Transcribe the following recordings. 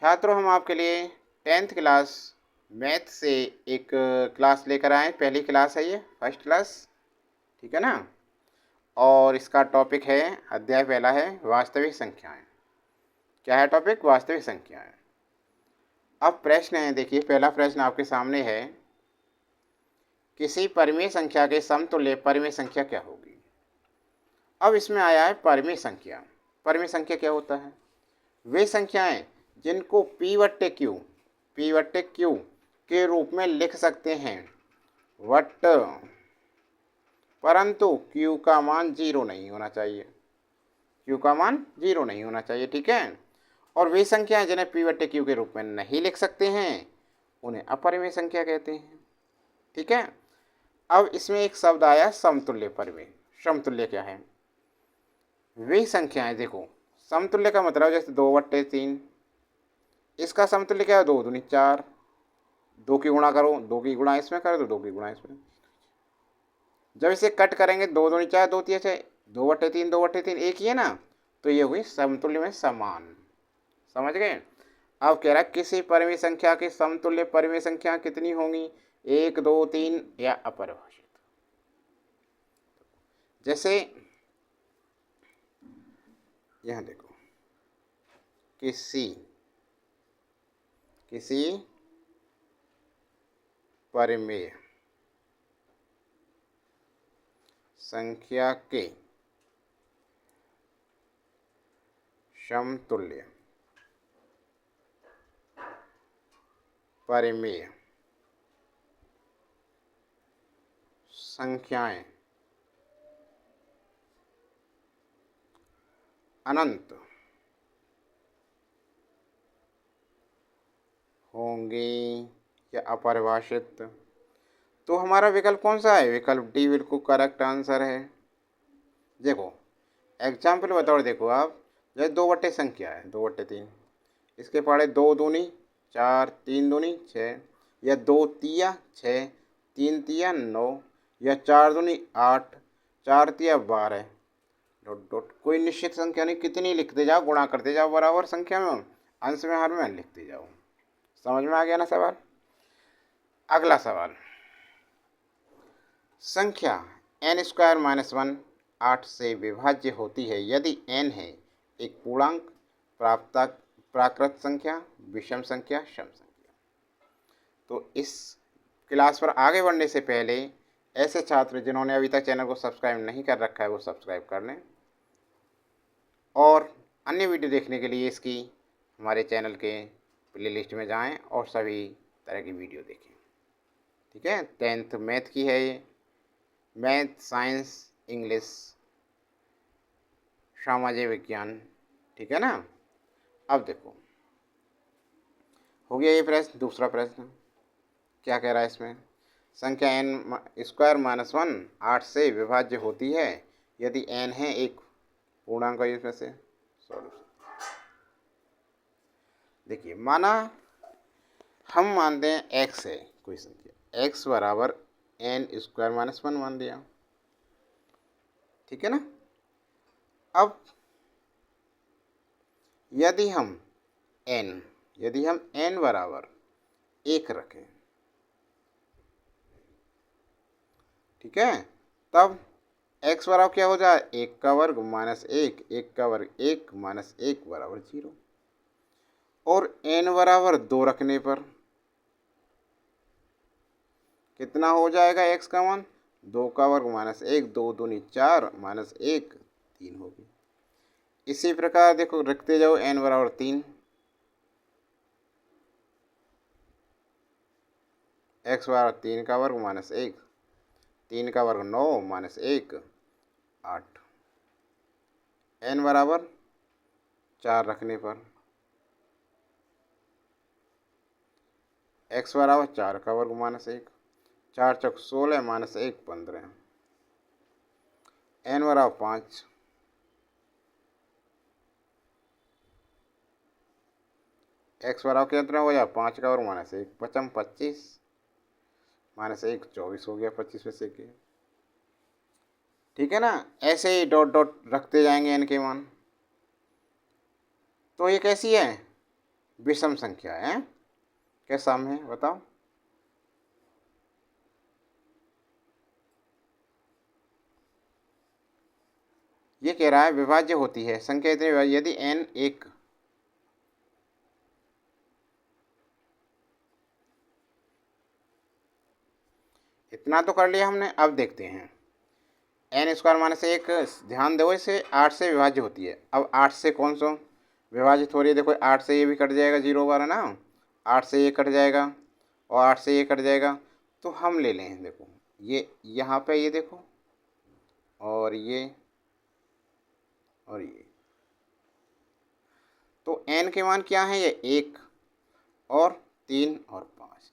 छात्रों, हम आपके लिए 10th क्लास मैथ से एक क्लास लेकर आए। पहली क्लास है ये, फर्स्ट क्लास, ठीक है ना। और इसका टॉपिक है, अध्याय पहला है वास्तविक संख्याएं। क्या है टॉपिक? वास्तविक संख्याएं। अब प्रश्न है, देखिए पहला प्रश्न आपके सामने है, किसी परिमेय संख्या के समतुल्य परिमेय संख्या क्या होगी। अब इसमें आया है परिमेय संख्या। परिमेय संख्या क्या होता है? वे संख्याएं जिनको P/Q के रूप में लिख सकते हैं, वट परंतु Q का मान 0 नहीं होना चाहिए। Q का मान 0 नहीं होना चाहिए, ठीक है। और वे संख्याएं जिन्हें P/Q के रूप में नहीं लिख सकते हैं, उन्हें अपरिमेय संख्या कहते हैं, ठीक है। अब इसमें एक शब्द आया समतुल्य परिमेय। समतुल्य क्या है? वे संख्याएं, देखो समतुल्य का मतलब जैसे 2/3, इसका समतुल्य क्या है? 2 दूनी 4, 2 की गुणा करो, 2 की गुणा इसमें करो तो 2 की गुणा इसमें। जब इसे कट करेंगे 2 दूनी 4, 2 तिया 6, 2/3, 2/3 एक ही है ना, तो ये हुई समतुल्य में समान। समझ गए? अब कह रहा है किसी परिमेय संख्या की समतुल्य परिमेय संख्या कितनी होंगी? 1, 2, 3 या अपरिभाषित। जैसे यहां देखो, किसी परिमेय संख्या के समतुल्य परिमेय संख्याएं अनंत होंगी या अपरिभाषित। तो हमारा विकल्प कौन सा है? विकल्प डी बिल्कुल करेक्ट आंसर है। देखो एग्जाम्पल बताओ, देखो आप, जैसे 2 संख्या है 2/3, इसके पढ़े 2 दूनी 4, 3 दूनी 6, या 2 तिया 6, 3 तिया 9, या 4 दूनी 8, 4 तिया 12, डॉट डॉट। कोई निश्चित संख्या नहीं, कितनी लिखते जाओ, गुणा करते जाओ बराबर संख्या में, अंश में हर में लिखते जाओ। समझ में आ गया ना सवाल? अगला सवाल, संख्या n² - 1 8 से विभाज्य होती है यदि n है एक पूर्णांक, प्राकृत संख्या, विषम संख्या, सम संख्या। तो इस क्लास पर आगे बढ़ने से पहले ऐसे छात्र जिन्होंने अभी तक चैनल को सब्सक्राइब नहीं कर रखा है वो सब्सक्राइब कर लें, और अन्य वीडियो देखने के लिए इसकी हमारे चैनल के प्लेलिस्ट में जाएं और सभी तरह की वीडियो देखें, ठीक है। 10th मैथ की है ये, मैथ, साइंस, इंग्लिश, सामाजिक विज्ञान, ठीक है ना। अब देखो हो गया ये प्रश्न। दूसरा प्रश्न क्या कह रहा है इसमें, संख्या n² - 1 8 से विभाज्य होती है यदि n है एक पूर्णांक। इसमें से सॉल्यूशन देखिए, माना हम मानते हैं x है कोई संख्या, x बराबर n² - 1 मान दिया, ठीक है ना। अब यदि हम n बराबर 1 रखें, ठीक है, तब x बराबर क्या हो जाए? 1 का वर्ग माइनस 1, 1 का वर्ग 1 माइनस 1 बराबर 0। और n बराबर 2 रखने पर कितना हो जाएगा x का मान? 2 का वर्ग माइनस 1, 2 दूनी 4 माइनस 1 3 होगी। इसी प्रकार देखो रखते जाओ, n बराबर 3, x बराबर 3 का वर्ग माइनस 1, 3 का वर्ग 9 माइनस 1 8, n बराबर 4 रखने पर x बराबर 4 का वर्ग माइनस 1, 4 चौक 16 माइनस 1 15, n बराबर 5, x बराबर कितना हो गया? 5 का वर्ग माइनस 1 पचम 25 माइनस 1 24 हो गया, 25 में से के, ठीक है ना। ऐसे ही डॉट डॉट रखते जाएंगे n के मान। तो ये कैसी है? विषम संख्या है। कैसा सम है बताओ? ये कह रहा है विभाज्य होती है संख्या इतनी विभाज्य यदि n एक इतना तो कर लिया हमने। अब देखते हैं एन स्क्वायर माइनस एक, ध्यान दो इसे 8 से विभाज्य होती है। अब 8 से कौन सा विभाजित हो रही है? देखो 8 से ये भी कट जाएगा, 0 बार है ना, 8 से ये कट जाएगा और 8 से ये कट जाएगा। तो हम ले लें, देखो ये यहाँ पे ये देखो और ये और ये, तो n के मान क्या है? ये 1 और 3 और 5।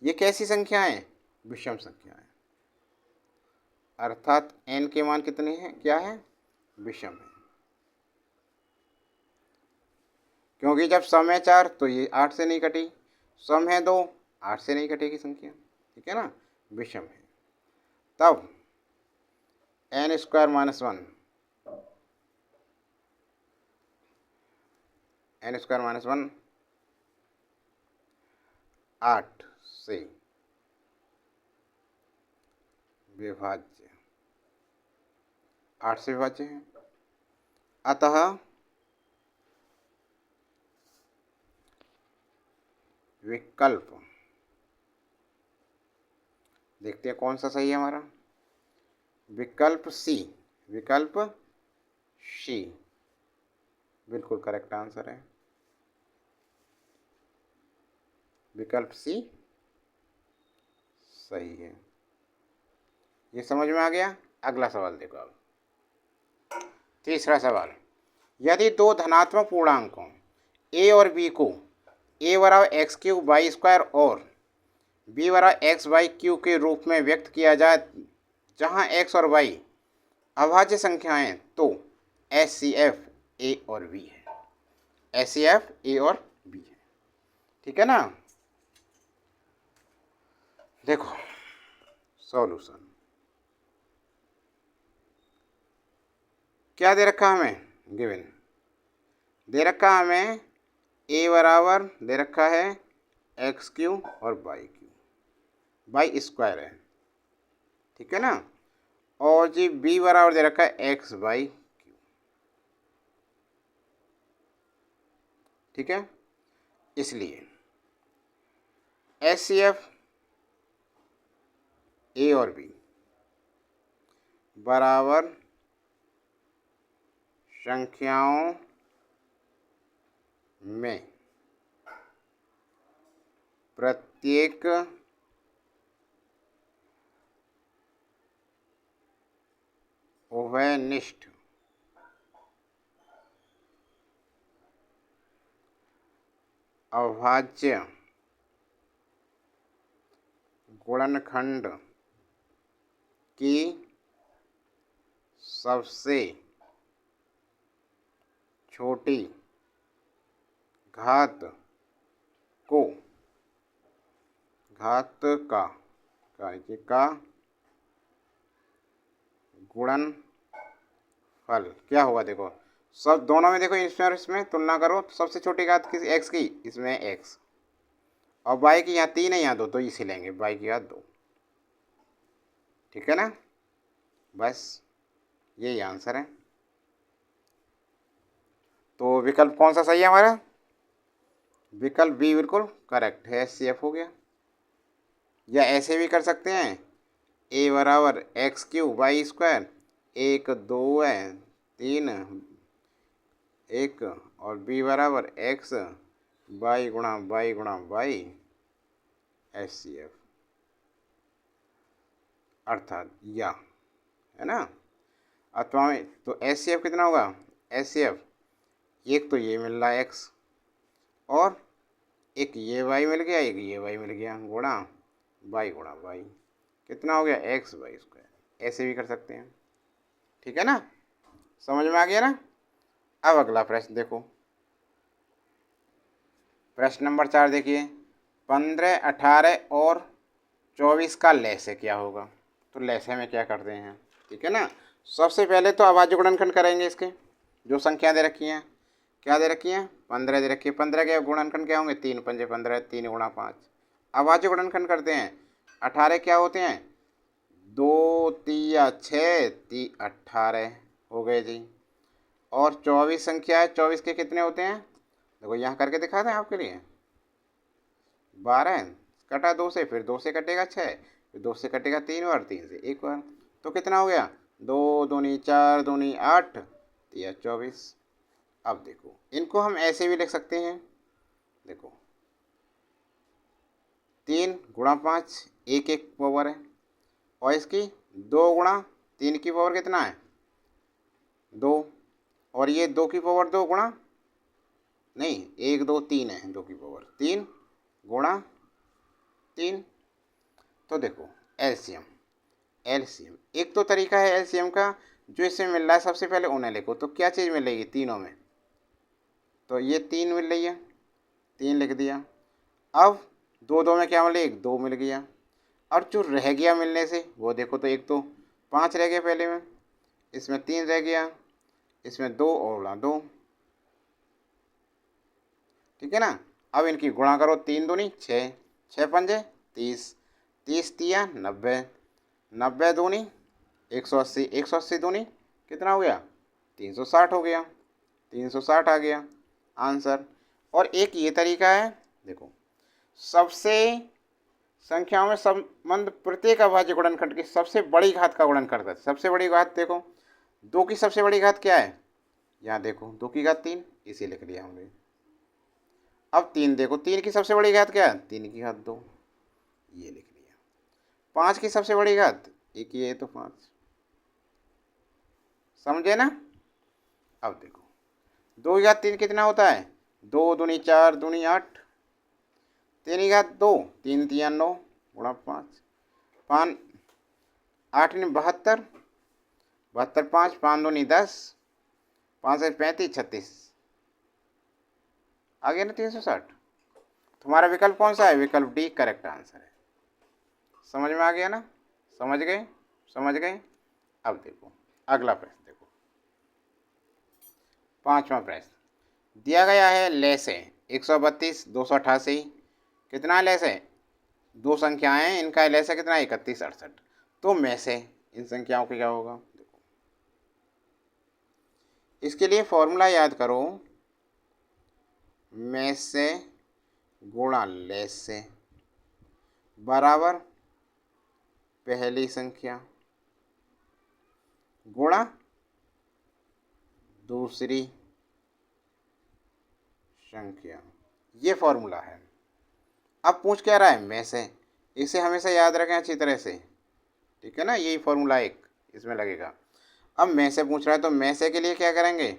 ये कैसी संख्या है? विषम संख्या है। अर्थात n के मान कितने हैं? क्या है? विषम है। क्योंकि जब सम है 4 तो ये 8 से नहीं कटी, सम है 2 8 से नहीं कटेगी संख्या, ठीक है ना, विषम है। तब n square minus 1 n square minus 1 8 से विभाज्य, 8 से विभाज्य है। अतः विकल्प, देखते हैं कौन सा सही है हमारा। विकल्प सी, विकल्प सी बिल्कुल करेक्ट आंसर है। विकल्प सी सही है। ये समझ में आ गया। अगला सवाल देखो। अब तीसरा सवाल, यदि दो धनात्मक पूर्णांकों a और b को a बराबर एक्स क्यूब वाई स्क्वायर और b बराबर एक्स वाई क्यूब के रूप में व्यक्त किया जाए जहां x और y अभाज्य संख्याएं, तो HCF a और b है। HCF a और b है, ठीक है ना। देखो सॉल्यूशन क्या दे रखा हमें? गिवन दे रखा हमें a बराबर दे रखा है एक्स क्यूब और वाई क्यूब, वाई स्क्वायर है, ठीक है ना। और जी b बराबर दे रखा है एक्स वाई क्यूब, ठीक है। इसलिए HCF a और b बराबर संख्याओं में प्रत्येक उभयनिष्ठ अभाज्य गुणनखंड की सबसे छोटी घात को घात का गुणनफल क्या होगा? देखो सब दोनों में देखो, इसमें और इसमें तुलना करो तो सबसे छोटी घात किस एक्स की? इसमें एक्स, और वाई की यहाँ 3 है, यहाँ 2, तो इसे लेंगे वाई की घात 2, ठीक है ना। बस यही आंसर है। तो विकल्प कौन सा सही है हमारा? विकल्प बी बिल्कुल करेक्ट है, HCF हो गया। या ऐसे भी कर सकते हैं, a बराबर एक्स क्यूब वाई स्क्वायर, 1 2 है 3 1, और b बराबर एक्स वाई गुणा वाई HCF, अर्थात या, है ना। अथवा में तो HCF कितना होगा? HCF एक तो ये मिल रहा है x, और एक ये y मिल गया, एक ये y मिल गया, गुणा वाई कितना हो गया? X y square. ऐसे भी कर सकते हैं, ठीक है ना। समझ में आ गया ना। अब अगला प्रश्न देखो, प्रश्न नंबर 4 देखिए, 15 18 और 24 का लैसे क्या होगा? तो लैसे में क्या करते हैं, ठीक है ना। सबसे पहले तो अभाज्य गुणनखंड करेंगे इसके, जो संख्या दे रखी हैं। क्या दे रखी है? 15 दे रखी है। 15 के गुणनखंड क्या होंगे? 3 पंजे 15, 3 गुणा 5। अब आज गुणनखंड करते हैं। 18 क्या होते हैं? 2 तिया 6 ती 18 हो गए जी। और 24 संख्या है, 24 के कितने होते हैं? देखो यहाँ करके दिखा दें आपके लिए। 12 कटा 2 से, फिर 2 से कटेगा 6, फिर 2 से कटेगा 3 बार, 3 से 1 बार, तो कितना हो गया? 2 दूनी 4 दूनी 8 तिया 24। अब देखो इनको हम ऐसे भी लिख सकते हैं। देखो 3 गुणा 5 एक एक पावर है, और इसकी 2 गुणा 3 की पावर कितना है? 2, और ये 2 की पावर 2 गुणा नहीं 1 2 3 है, 2 की पावर 3 गुणा 3। तो देखो एलसीएम, एलसीएम एक तो तरीका है एलसीएम का, जो इसमें मिल रहा है सबसे पहले उन्हें लिखो। तो क्या चीज़ मिलेगी तीनों में? तो ये 3 मिल रही है, 3 लिख दिया। अब 2 2 में क्या मिले? 1 2 मिल गया। और जो रह गया मिलने से वो देखो, तो एक तो 5 रह गया पहले में, इसमें 3 रह गया, इसमें 2 और 2, ठीक है ना। अब इनकी गुणा करो, 3 दूनी 6, 6 पंजे 30, 30 तिया 90, 90 दूनी 180, 180 दूनी कितना हो गया? 360 हो गया, 360 आ गया आंसर। और एक ये तरीका है, देखो सबसे संख्याओं में संबंध प्रत्येक अभाज्य गुणनखंड की सबसे बड़ी घात का गुणन करता है। सबसे बड़ी घात देखो, 2 की सबसे बड़ी घात क्या है? यहाँ देखो 2 की घात 3, इसे लिख लिया हमने। अब 3 देखो, 3 की सबसे बड़ी घात क्या है? 3 की घात 2, ये लिख लिया। 5 की सबसे बड़ी घात एक ही है, तो 5, समझे ना। अब देखो 2 की घात 3 कितना होता है? 2 दूनी 4 दूनी 8, 3 की घात 2 3 तिया 9 गुणा 5, 5 8 ने 72, 72 5 5 दूनी 10, 5 से 35 36 आ गया ना 360। तुम्हारा विकल्प कौन सा है? विकल्प डी करेक्ट आंसर है। समझ में आ गया ना? समझ गए? समझ गए। अब देखो अगला प्रश्न, देखो 5वां प्रश्न दिया गया है। लेस है 132 288, कितना लेस है? 2 संख्याएं हैं, इनका लेस है कितना? 31 68। तो में से इन संख्याओं का क्या होगा? देखो इसके लिए फॉर्मूला याद करो, में से गुणा लेस से बराबर पहली संख्या गुणा दूसरी संख्या, ये फॉर्मूला है। अब पूछ क्या रहा है? में से, इसे हमेशा याद रखें अच्छी तरह से, ठीक है ना। यही फॉर्मूला एक इसमें लगेगा। अब में से पूछ रहा है, तो में से के लिए क्या करेंगे?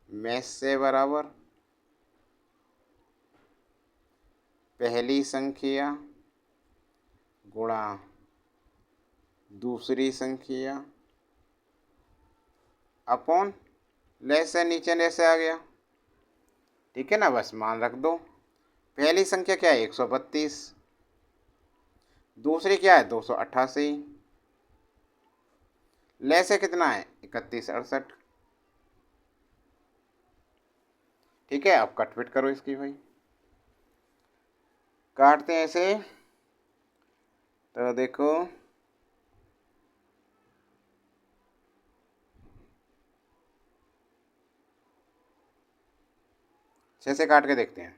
में से बराबर पहली संख्या गुणा दूसरी संख्या अपॉन लेस से, नीचे लेस से आ गया, ठीक है ना। बस मान रख दो। पहली संख्या क्या है? 132, दूसरी क्या है? 288, लेस से कितना है? 31 68, ठीक है। अब कटपिट करो इसकी भाई, काटते हैं ऐसे। तो देखो 6 से काट के देखते हैं।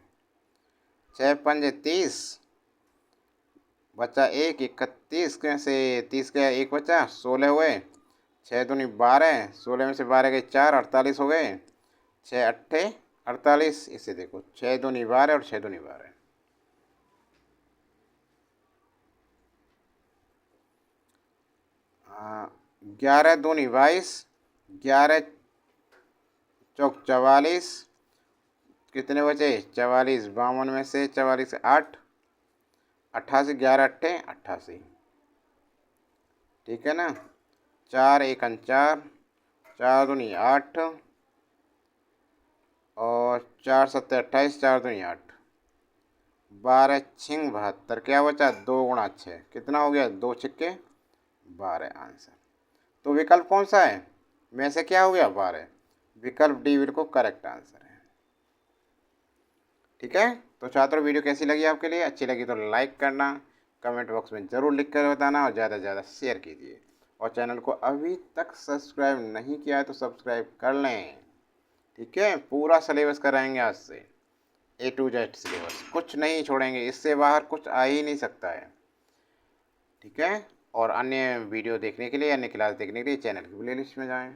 6 पंजे 30, बचा 1 31 में से 30 का 1 बचा, 16 हुए, 6 दूनी 12, 16 में से 12 गए 4 48 हो गए, 6 अट्ठे 48। इसे देखो 6 दूनी 12 और 6 दूनी 12, 11 दूनी 22, 11 चौक 44, कितने बचे? 44, 52 में से 44 8 88, 11 अट्ठे 88, ठीक है ना। 4 1 4, 4 दूनी 8 और 4 सत्ते 28, 4 दूनी 8, 12 छिंग 72, क्या बचा? 2 गुणा 6, कितना हो गया? 2 छिक्के 12 आंसर। तो विकल्प कौन सा है? में से क्या हो गया? 12। विकल्प डी बिल्कुल करेक्ट आंसर है। ठीक है। तो छात्रों वीडियो कैसी लगी आपके लिए? अच्छी लगी तो लाइक करना, कमेंट बॉक्स में ज़रूर लिख कर बताना और ज़्यादा से ज़्यादा शेयर कीजिए। और चैनल को अभी तक सब्सक्राइब नहीं किया है तो सब्सक्राइब कर लें। ठीक है, पूरा सिलेबस कराएंगे आज से A to Z सिलेबस, कुछ नहीं छोड़ेंगे, इससे बाहर कुछ आ ही नहीं सकता है। ठीक है, और अन्य वीडियो देखने के लिए, अन्य क्लास देखने के लिए चैनल की प्लेलिस्ट में जाएं।